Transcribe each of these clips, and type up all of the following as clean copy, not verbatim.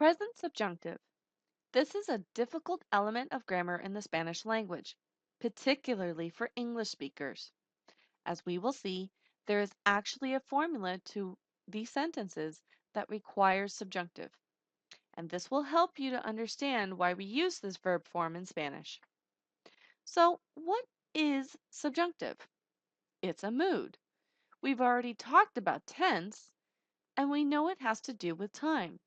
Present subjunctive. This is a difficult element of grammar in the Spanish language, particularly for English speakers. As we will see, there is actually a formula to these sentences that requires subjunctive, and this will help you to understand why we use this verb form in Spanish. So, what is subjunctive? It's a mood. We've already talked about tense, and we know it has to do with time.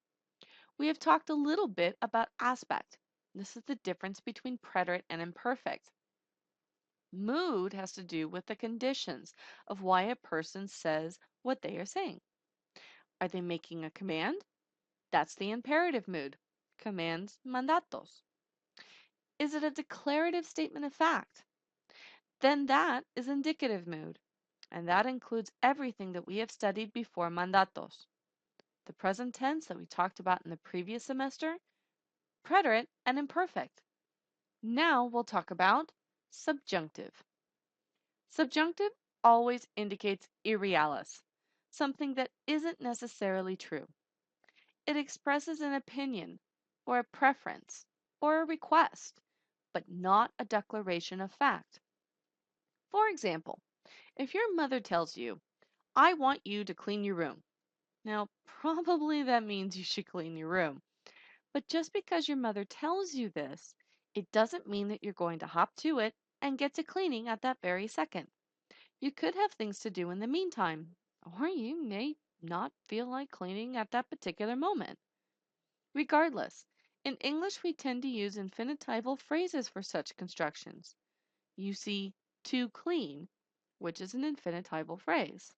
We have talked a little bit about aspect. This is the difference between preterite and imperfect. Mood has to do with the conditions of why a person says what they are saying. Are they making a command? That's the imperative mood. Commands, mandatos. Is it a declarative statement of fact? Then that is indicative mood, and that includes everything that we have studied before mandatos. The present tense that we talked about in the previous semester, preterite and imperfect. Now we'll talk about subjunctive. Subjunctive always indicates irrealis, something that isn't necessarily true. It expresses an opinion, or a preference, or a request, but not a declaration of fact. For example, if your mother tells you, I want you to clean your room. Now, probably that means you should clean your room. But just because your mother tells you this, it doesn't mean that you're going to hop to it and get to cleaning at that very second. You could have things to do in the meantime, or you may not feel like cleaning at that particular moment. Regardless, in English we tend to use infinitival phrases for such constructions. You see, to clean, which is an infinitival phrase.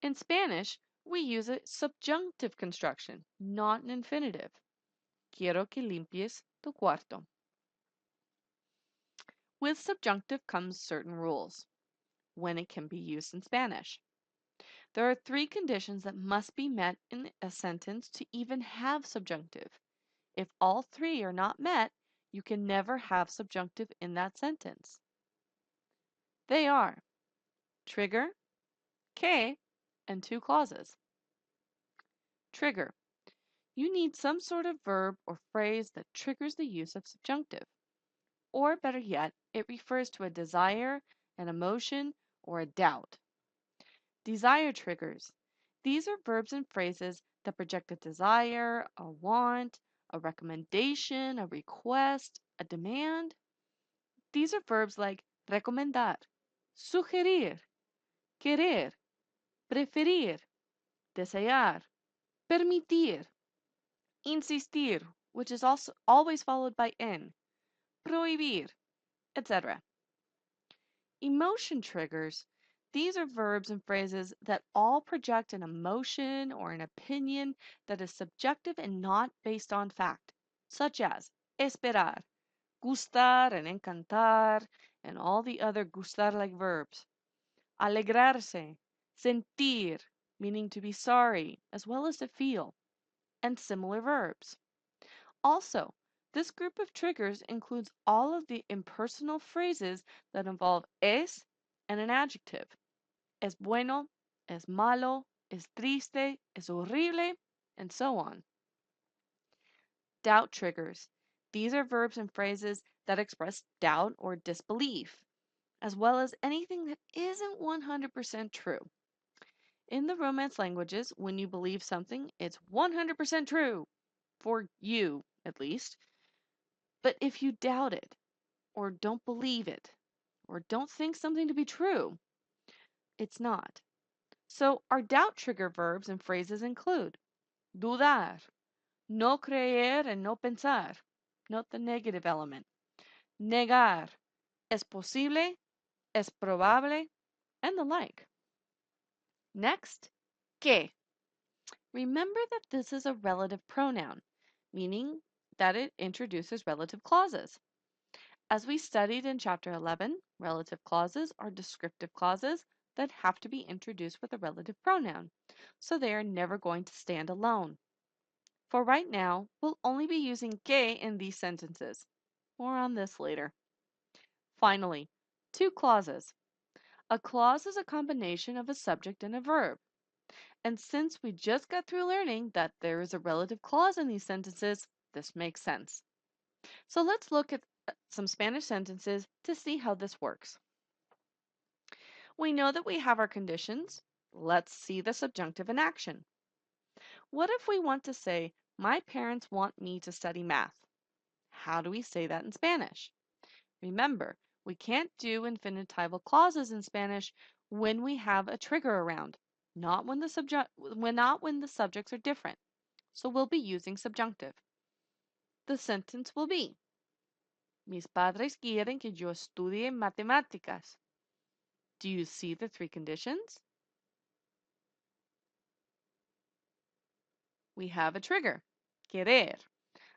In Spanish, we use a subjunctive construction, not an infinitive. Quiero que limpies tu cuarto. With subjunctive comes certain rules when it can be used in Spanish. There are three conditions that must be met in a sentence to even have subjunctive. If all three are not met, you can never have subjunctive in that sentence. They are trigger, que, and two clauses. Trigger. You need some sort of verb or phrase that triggers the use of subjunctive. Or better yet, it refers to a desire, an emotion, or a doubt. Desire triggers. These are verbs and phrases that project a desire, a want, a recommendation, a request, a demand. These are verbs like recomendar, sugerir, querer, preferir, desear, permitir, insistir, which is also always followed by en, prohibir, etc. Emotion triggers. These are verbs and phrases that all project an emotion or an opinion that is subjective and not based on fact, such as esperar, gustar and encantar, and all the other gustar-like verbs. Alegrarse, sentir, meaning to be sorry, as well as to feel, and similar verbs. Also, this group of triggers includes all of the impersonal phrases that involve es and an adjective. Es bueno, es malo, es triste, es horrible, and so on. Doubt triggers. These are verbs and phrases that express doubt or disbelief, as well as anything that isn't 100% true. In the Romance languages, when you believe something, it's 100% true, for you at least. But if you doubt it, or don't believe it, or don't think something to be true, it's not. So our doubt trigger verbs and phrases include dudar, no creer and no pensar. Note the negative element. Negar, es posible, es probable, and the like. Next, que. Remember that this is a relative pronoun, meaning that it introduces relative clauses. As we studied in Chapter 11, relative clauses are descriptive clauses that have to be introduced with a relative pronoun, so they are never going to stand alone. For right now, we'll only be using que in these sentences. More on this later. Finally, two clauses. A clause is a combination of a subject and a verb. And since we just got through learning that there is a relative clause in these sentences, this makes sense. So let's look at some Spanish sentences to see how this works. We know that we have our conditions. Let's see the subjunctive in action. What if we want to say, my parents want me to study math? How do we say that in Spanish? Remember, we can't do infinitival clauses in Spanish when we have a trigger around, not when the subjects are different. So we'll be using subjunctive. The sentence will be, mis padres quieren que yo estudie matemáticas. Do you see the three conditions? We have a trigger, querer.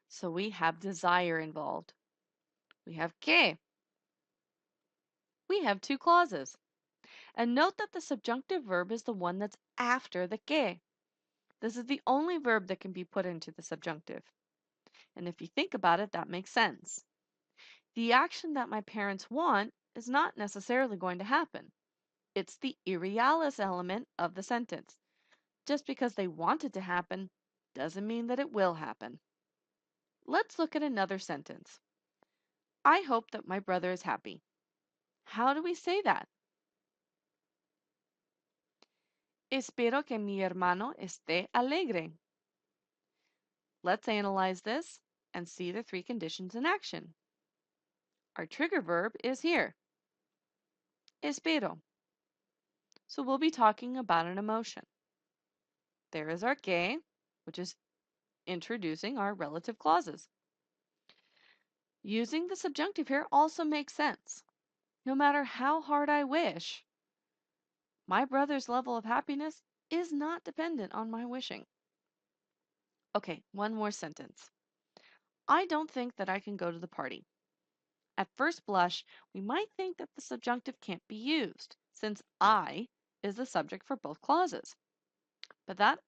So we have desire involved. We have que. We have two clauses. And note that the subjunctive verb is the one that's after the que. This is the only verb that can be put into the subjunctive. And if you think about it, that makes sense. The action that my parents want is not necessarily going to happen. It's the irrealis element of the sentence. Just because they want it to happen doesn't mean that it will happen. Let's look at another sentence. I hope that my brother is happy. How do we say that? Espero que mi hermano esté alegre. Let's analyze this and see the three conditions in action. Our trigger verb is here, espero. So we'll be talking about an emotion. There is our que, which is introducing our relative clauses. Using the subjunctive here also makes sense. No matter how hard I wish, my brother's level of happiness is not dependent on my wishing. Okay, one more sentence. I don't think that I can go to the party. At first blush, we might think that the subjunctive can't be used, since I is the subject for both clauses. But that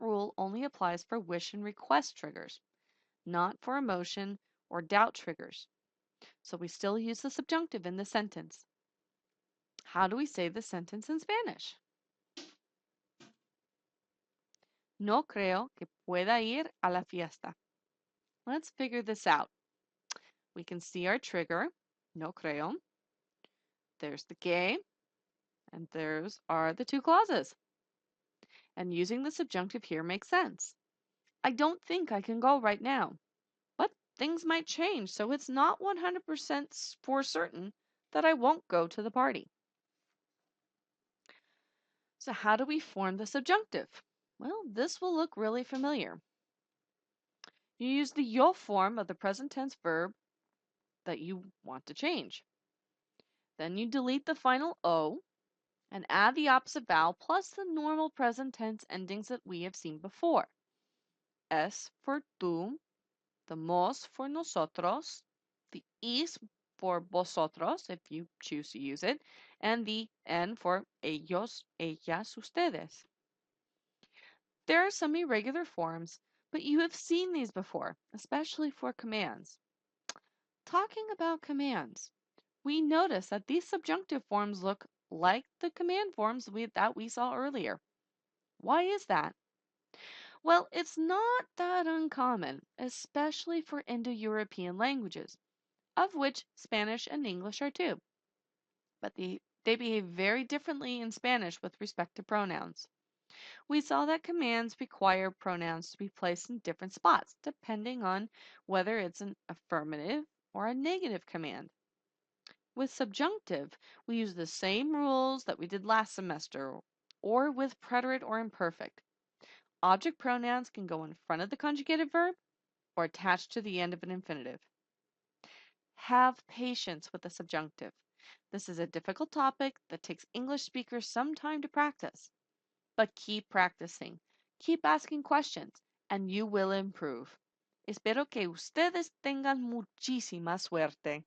rule only applies for wish and request triggers, not for emotion or doubt triggers. So we still use the subjunctive in the sentence. How do we say the sentence in Spanish? No creo que pueda ir a la fiesta. Let's figure this out. We can see our trigger, no creo. There's the que, and there's are the two clauses. And using the subjunctive here makes sense. I don't think I can go right now, but things might change, so it's not 100% for certain that I won't go to the party. So how do we form the subjunctive? Well, this will look really familiar. You use the yo form of the present tense verb that you want to change. Then you delete the final o and add the opposite vowel plus the normal present tense endings that we have seen before. Es for tú, the mos for nosotros, the is for vosotros, if you choose to use it, and the en for ellos, ellas, ustedes. There are some irregular forms, but you have seen these before, especially for commands. Talking about commands, we notice that these subjunctive forms look like the command forms that we saw earlier. Why is that? Well, it's not that uncommon, especially for Indo-European languages, of which Spanish and English are too. But they behave very differently in Spanish with respect to pronouns. We saw that commands require pronouns to be placed in different spots, depending on whether it's an affirmative or a negative command. With subjunctive, we use the same rules that we did last semester, or with preterite or imperfect. Object pronouns can go in front of the conjugated verb or attached to the end of an infinitive. Have patience with the subjunctive. This is a difficult topic that takes English speakers some time to practice. But keep practicing. Keep asking questions, and you will improve. Espero que ustedes tengan muchísima suerte.